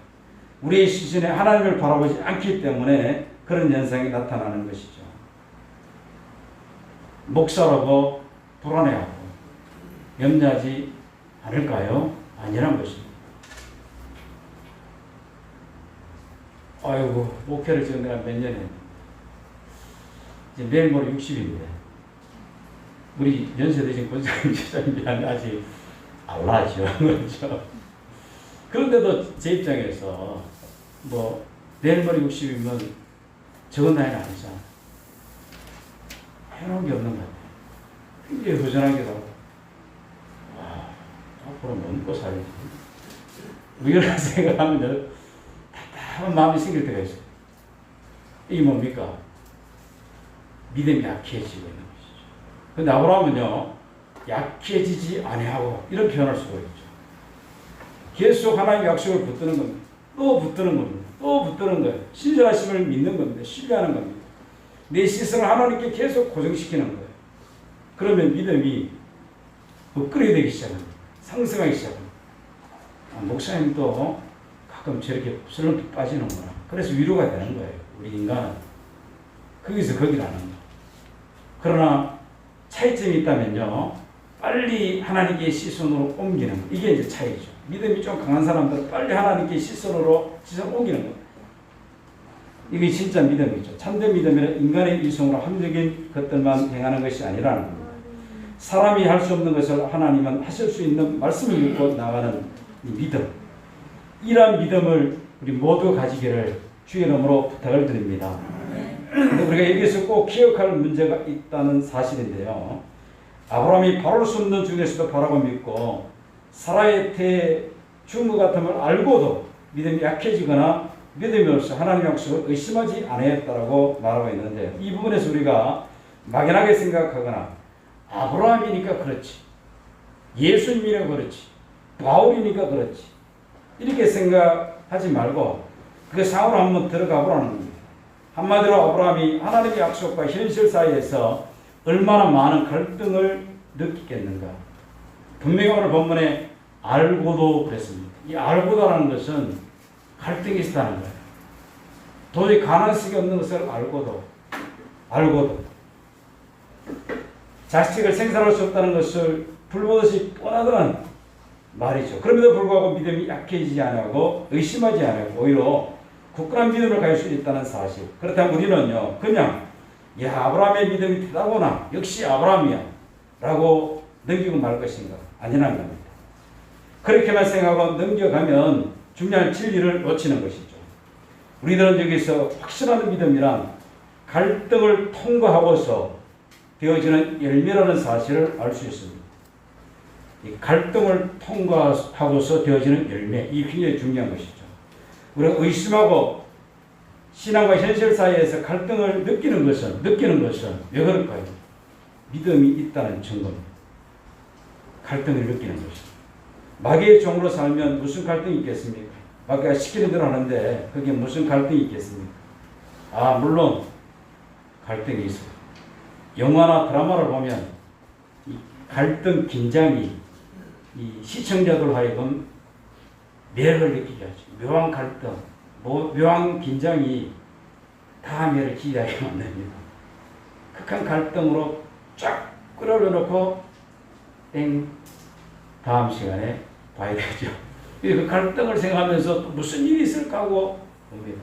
우리의 시선에 하나님을 바라보지 않기 때문에 그런 현상이 나타나는 것이죠. 목사라고 불안해하고 염려하지 않을까요? 아니란 것입니다. 아이고, 목회를 지금 내가 몇 년 했는데 이제 내일 모레 60인데 우리 연세대신 권사님 지사님이 아직 알라죠. 그렇죠. 그런데도 제 입장에서 뭐 내일 모레 60이면 적은 나이는 아니잖아. 해놓은 게 없는 것 같아요. 굉장히 허전하기도 하고, 와, 앞으로 뭐 먹고 살지. 이런 생각하면 답답한 마음이 생길 때가 있어요. 이게 뭡니까? 믿음이 약해지고 있는 것이죠. 근데 아브라함은요, 약해지지 아니하고 이런 표현할 수가 있죠. 계속 하나님의 약속을 붙드는 겁니다. 또 붙드는 겁니다. 또 붙드는 거예요. 신실하심을 믿는 겁니다. 신뢰하는 겁니다. 내 시선을 하나님께 계속 고정시키는 거예요. 그러면 믿음이 업그레이드 되기 시작합니다. 상승하기 시작합니다. 목사님도 가끔 저렇게 슬럼프 빠지는구나. 그래서 위로가 되는 거예요. 우리 인간은. 거기서 거기라는 거. 그러나 차이점이 있다면요, 빨리 하나님께 시선으로 옮기는 거. 이게 이제 차이죠. 믿음이 좀 강한 사람들은 빨리 하나님께 시선을 옮기는 거. 이게 진짜 믿음이죠. 참된 믿음은 인간의 이성으로 합리적인 것들만 행하는 것이 아니라는 겁니다. 사람이 할 수 없는 것을 하나님은 하실 수 있는 말씀을 믿고 나가는 이 믿음. 이러한 믿음을 우리 모두 가지기를 주의 이름으로 부탁을 드립니다. 그런데 우리가 여기서 꼭 기억할 문제가 있다는 사실인데요. 아브라함이 바를 수 없는 중에서도 바라고 믿고 사라의 태에 죽은 것 같음을 알고도 믿음이 약해지거나 믿음이 없어 하나님의 약속을 의심하지 않았다라고 말하고 있는데, 이 부분에서 우리가 막연하게 생각하거나 아브라함이니까 그렇지, 예수님이니까 그렇지, 바울이니까 그렇지 이렇게 생각하지 말고 그 상황으로 한번 들어가 보라는 겁니다. 한마디로 아브라함이 하나님의 약속과 현실 사이에서 얼마나 많은 갈등을 느끼겠는가. 분명히 오늘 본문에 알고도 그랬습니다. 이 알고도라는 것은 갈등이 있다는 거예요. 도저히 가능성이 없는 것을 알고도 자식을 생산할 수 없다는 것을 불보듯이 뻔하던 말이죠. 그럼에도 불구하고 믿음이 약해지지 않고 의심하지 않고 오히려 굳건한 믿음을 가질 수 있다는 사실. 그렇다면 우리는요, 그냥 아브라함의 믿음이 대단하구나, 역시 아브라함이야 라고 넘기고 말 것인가? 아니라는 겁니다. 그렇게만 생각하고 넘겨가면 중요한 진리를 놓치는 것이죠. 우리들은 여기서 확실한 믿음이란 갈등을 통과하고서 되어지는 열매라는 사실을 알 수 있습니다. 이 갈등을 통과하고서 되어지는 열매, 이 굉장히 중요한 것이죠. 우리가 의심하고 신앙과 현실 사이에서 갈등을 느끼는 것은 왜 그럴까요? 믿음이 있다는 증거입니다. 갈등을 느끼는 것이죠. 마귀의 종으로 살면 무슨 갈등이 있겠습니까? 마귀가 시키는 대로 하는데 그게 무슨 갈등이 있겠습니까? 물론 갈등이 있어요. 영화나 드라마를 보면 이 갈등, 긴장이 이 시청자들 하여금 매력을 느끼게 하죠. 묘한 갈등, 묘한 긴장이 다음에를 기대하게 만듭니다. 극한 갈등으로 쫙 끌어올려놓고 다음 시간에 봐야 되죠. 그 갈등을 생각하면서 또 무슨 일이 있을까 하고 봅니다.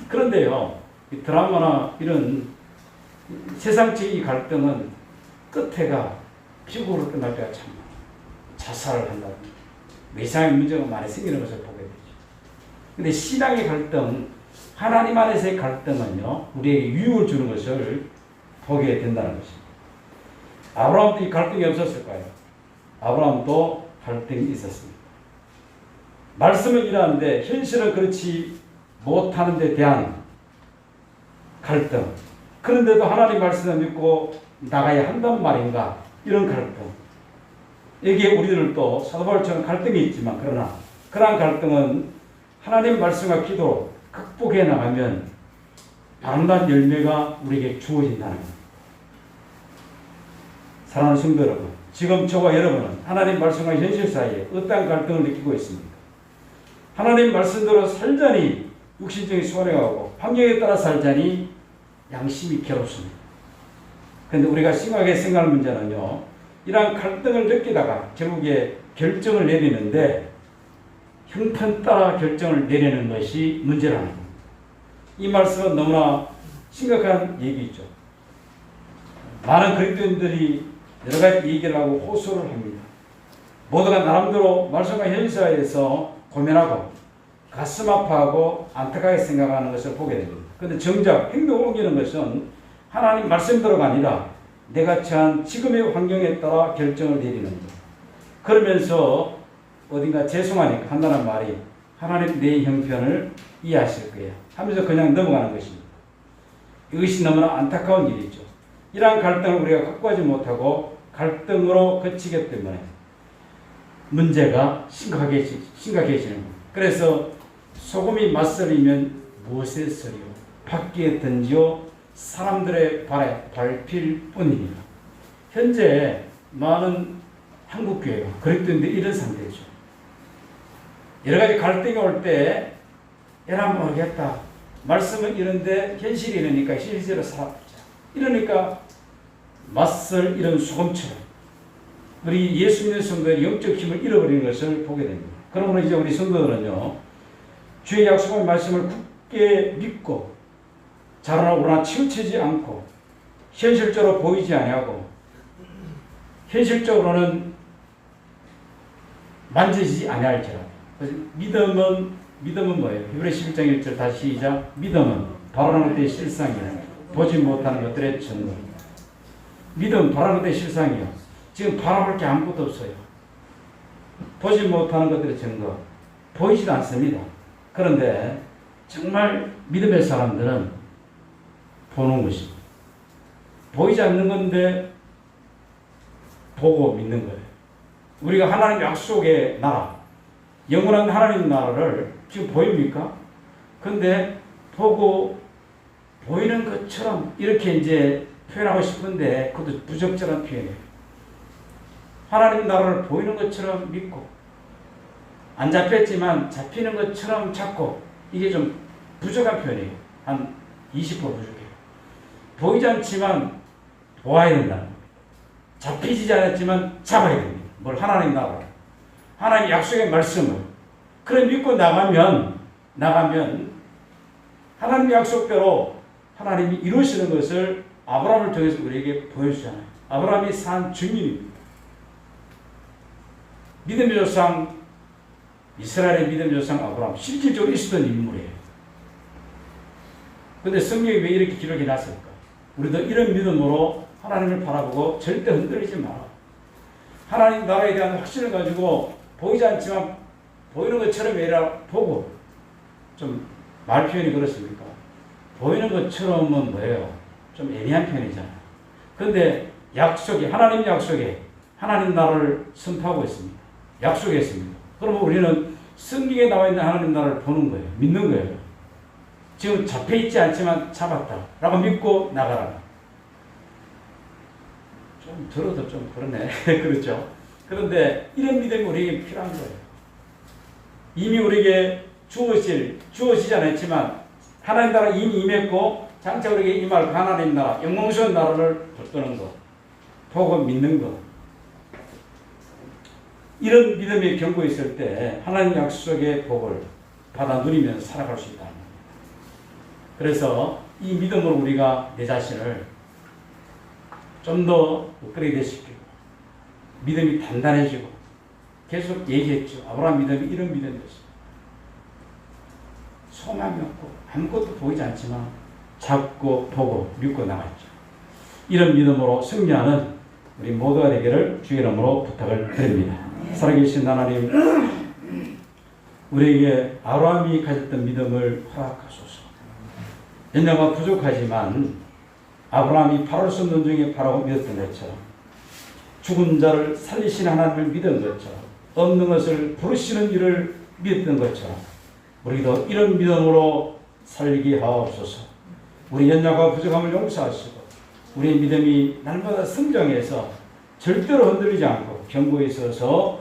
그런데요, 이 드라마나 이런 세상적인 갈등은 끝에가 비극으로 끝날 때가 참 많아요. 자살을 한다든지 이상의 문제가 많이 생기는 것을 보게 되죠. 근데 신앙의 갈등, 하나님 안에서의 갈등은요, 우리에게 유익을 주는 것을 보게 된다는 것입니다. 아브라함도 이 갈등이 없었을까요? 아브라함도 갈등이 있었습니다. 말씀은 이러한데 현실은 그렇지 못하는 데 대한 갈등. 그런데도 하나님 말씀을 믿고 나가야 한단 말인가? 이런 갈등. 여기에 우리들도 사도 바울처럼 갈등이 있지만 그러나 그러한 갈등은 하나님 말씀과 기도로 극복해 나가면 아름다운 열매가 우리에게 주어진다는 겁니다. 사랑하는 성도 여러분, 지금 저와 여러분은 하나님 말씀과 현실 사이에 어떠한 갈등을 느끼고 있습니까? 하나님 말씀대로 살자니 육신적인 소원에 가고 환경에 따라 살자니 양심이 괴롭습니다. 그런데 우리가 심하게 생각할 문제는요, 이러한 갈등을 느끼다가 결국에 결정을 내리는데 형편 따라 결정을 내리는 것이 문제라는 겁니다. 이 말씀은 너무나 심각한 얘기죠. 많은 그리스도인들이 여러 가지 얘기를 하고 호소를 합니다. 모두가 나름대로 말씀과 현실사에서 고민하고 가슴 아파하고 안타깝게 생각하는 것을 보게 됩니다. 그런데 정작 행동을 옮기는 것은 하나님 말씀대로가 아니라 내가 처한 지금의 환경에 따라 결정을 내리는 것. 그러면서 어딘가 죄송하니까 한다는 말이 하나님 내 형편을 이해하실 거야 하면서 그냥 넘어가는 것입니다. 이것이 너무나 안타까운 일이죠. 이러한 갈등을 우리가 극복하지 못하고 갈등으로 그치기 때문에 문제가 심각해지는 겁니다. 그래서 소금이 맛설이면 무엇에 설이요? 바퀴에 던지요 사람들의 발에 밟힐 뿐이니라. 현재 많은 한국교회가 그리스도인들이 이런 상태죠. 여러 가지 갈등이 올 때 에라 모르겠다. 말씀은 이런데 현실이 이러니까 실제로 살아보자. 이러니까 맞설 이런 소금처럼 우리 예수 믿는 성도의 영적 힘을 잃어버리는 것을 보게 됩니다. 그러므로 이제 우리 성도들은요, 주의 약속의 말씀을 굳게 믿고 자라나오나 치우치지 않고 현실적으로 보이지 아니하고 현실적으로는 만지지 아니할지라도 믿음은 뭐예요? 히브리 11장 1절 다시 시작. 믿음은 바라는 것들의 실상이요 보지 못하는 것들의 증거. 믿음 바라는 것들의 실상이요. 지금 바라볼 게 아무것도 없어요. 보지 못하는 것들의 증거. 보이지도 않습니다. 그런데 정말 믿음의 사람들은 보는 것입니다. 보이지 않는 건데 보고 믿는 거예요. 우리가 하나님 약속의 나라, 영원한 하나님 나라를 지금 보입니까? 근데 보고 보이는 것처럼 이렇게 이제 표현하고 싶은데 그것도 부적절한 표현이에요. 하나님 나라를 보이는 것처럼 믿고 안 잡혔지만 잡히는 것처럼 잡고 이게 좀 부족한 표현이에요. 한 20% 부족해요. 보이지 않지만 보아야 된다는 겁니다. 잡히지 않았지만 잡아야 됩니다. 뭘 하나님 나라를. 하나님 약속의 말씀을. 그래 믿고 나가면 하나님 약속대로 하나님이 이루시는 것을 아브라함을 통해서 우리에게 보여주잖아요. 아브라함이 산 증인입니다. 믿음의 조상, 이스라엘의 믿음의 조상 아브라함, 실질적으로 있었던 인물이에요. 그런데 성경이 왜 이렇게 기록이 났을까? 우리도 이런 믿음으로 하나님을 바라보고 절대 흔들리지 마라. 하나님 나라에 대한 확신을 가지고 보이지 않지만 보이는 것처럼 해라 보고, 좀 말 표현이 그렇습니까? 보이는 것처럼은 뭐예요? 좀 애매한 표현이잖아요. 그런데 약속이, 하나님 약속에 하나님 나라를 선포하고 있습니다. 약속했습니다. 그러면 우리는 성경에 나와 있는 하나님 나라를 보는 거예요. 믿는 거예요. 지금 잡혀있지 않지만 잡았다 라고 믿고 나가라. 좀 들어도 좀 그러네. 그렇죠? 그런데 이런 믿음이 우리에게 필요한 거예요. 이미 우리에게 주어지지 않았지만 하나님 나라 이미 임했고 장차 우리에게 임할 하나님 나라, 영광스러운 나라를 붙드는 것, 보고 믿는 것. 이런 믿음의 경고에 있을 때 하나님 약속의 복을 받아 누리면서 살아갈 수 있다는 겁니다. 그래서 이 믿음으로 우리가 내 자신을 좀 더 업그레이드 시키고 믿음이 단단해지고 계속 얘기했죠. 아브라함 믿음이 이런 믿음이었어요. 소망이 없고 아무것도 보이지 않지만 잡고 보고 믿고 나갔죠. 이런 믿음으로 승리하는 우리 모두가 되기를 주의 이름으로 부탁을 드립니다. 살아계신 하나님, 우리에게 아브라함이 가졌던 믿음을 허락하소서. 연약과 부족하지만 아브라함이 바랄 수 없는 중에 바라고 믿었던 것처럼, 죽은 자를 살리시는 하나님을 믿은 것처럼, 없는 것을 부르시는 일을 믿었던 것처럼 우리도 이런 믿음으로 살게 하옵소서. 우리 연약과 부족함을 용서하시고 우리의 믿음이 날마다 성장해서 절대로 흔들리지 않고 견고에 있어서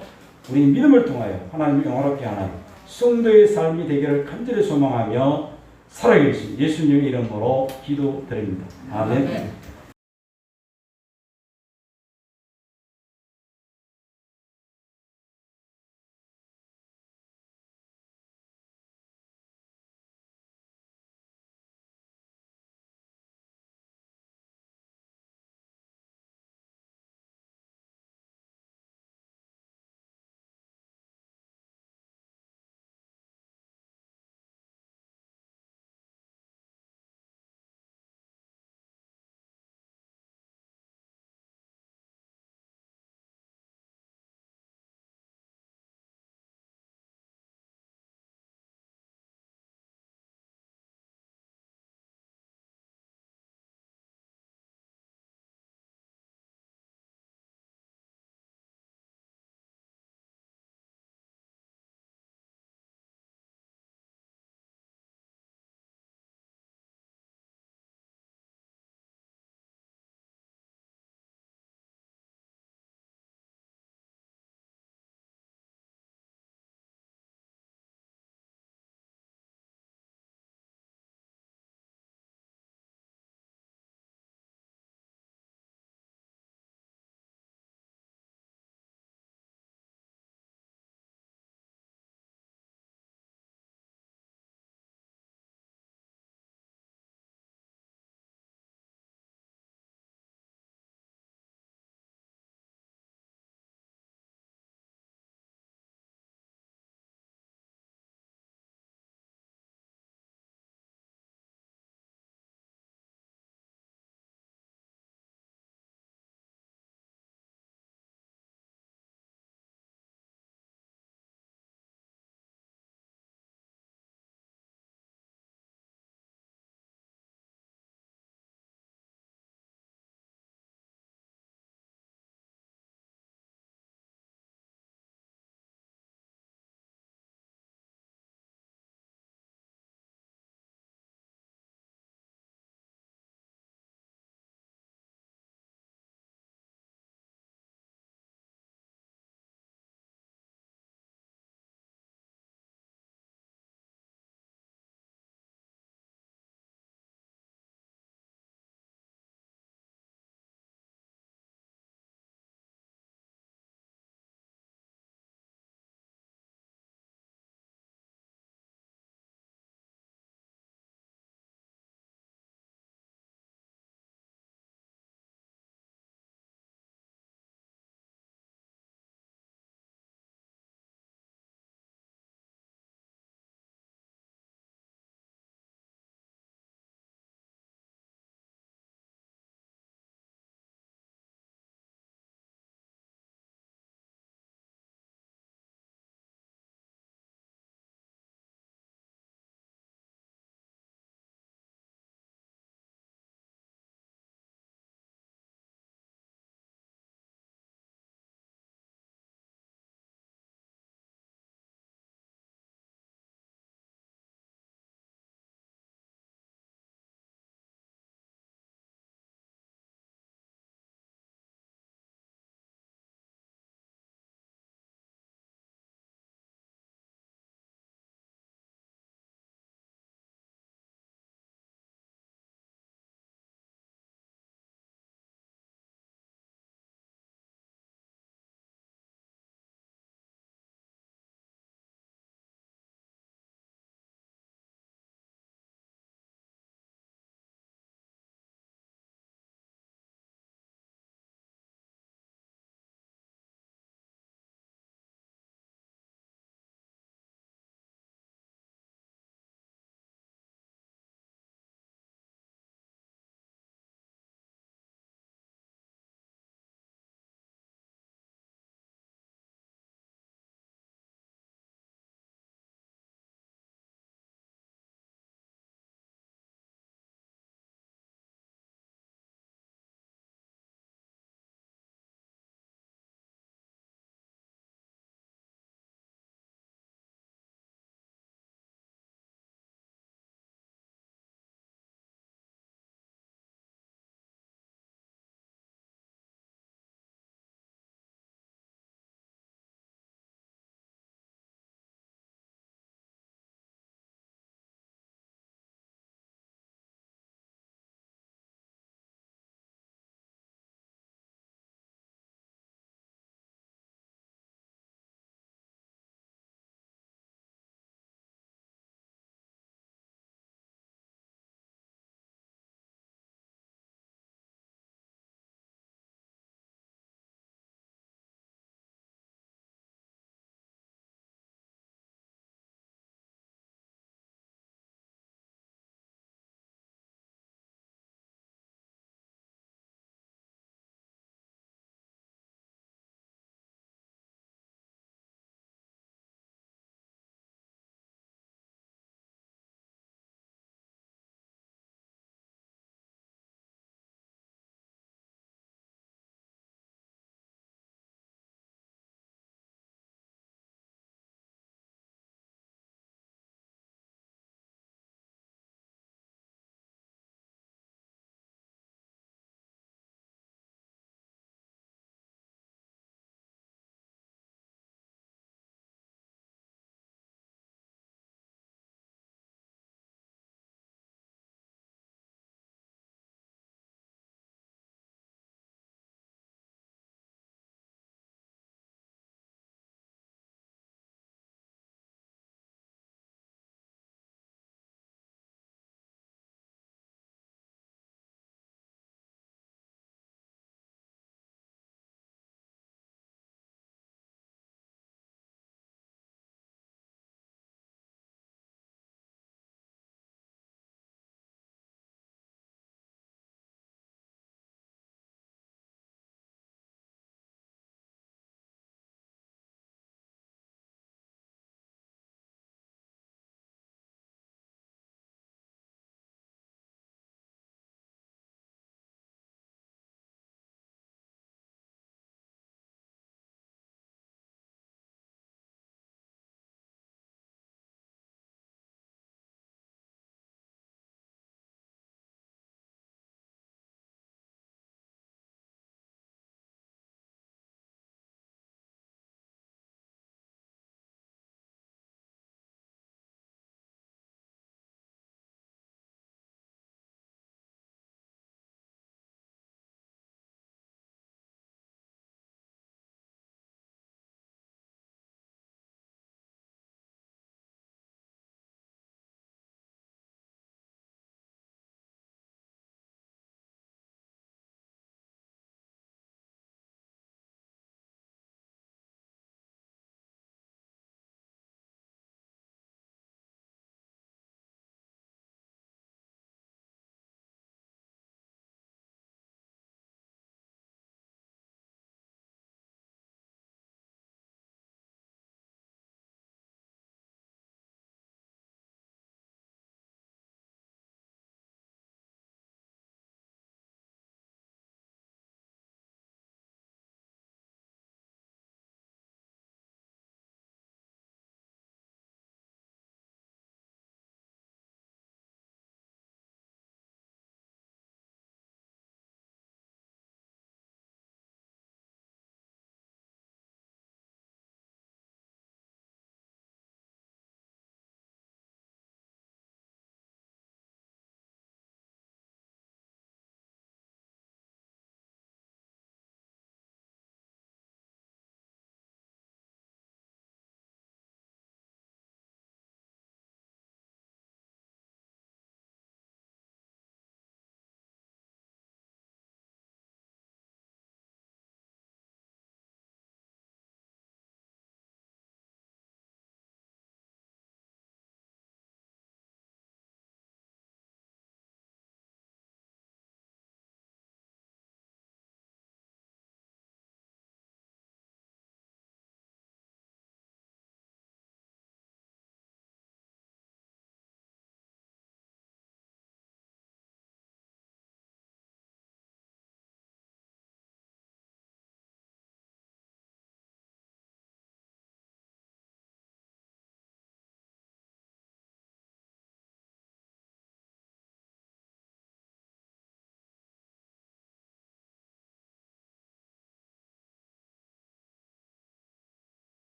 우리 믿음을 통하여 하나님을 영화롭게 하는 성도의 삶이 되기를 간절히 소망하며 살아계신 예수님의 이름으로 기도드립니다. 아멘.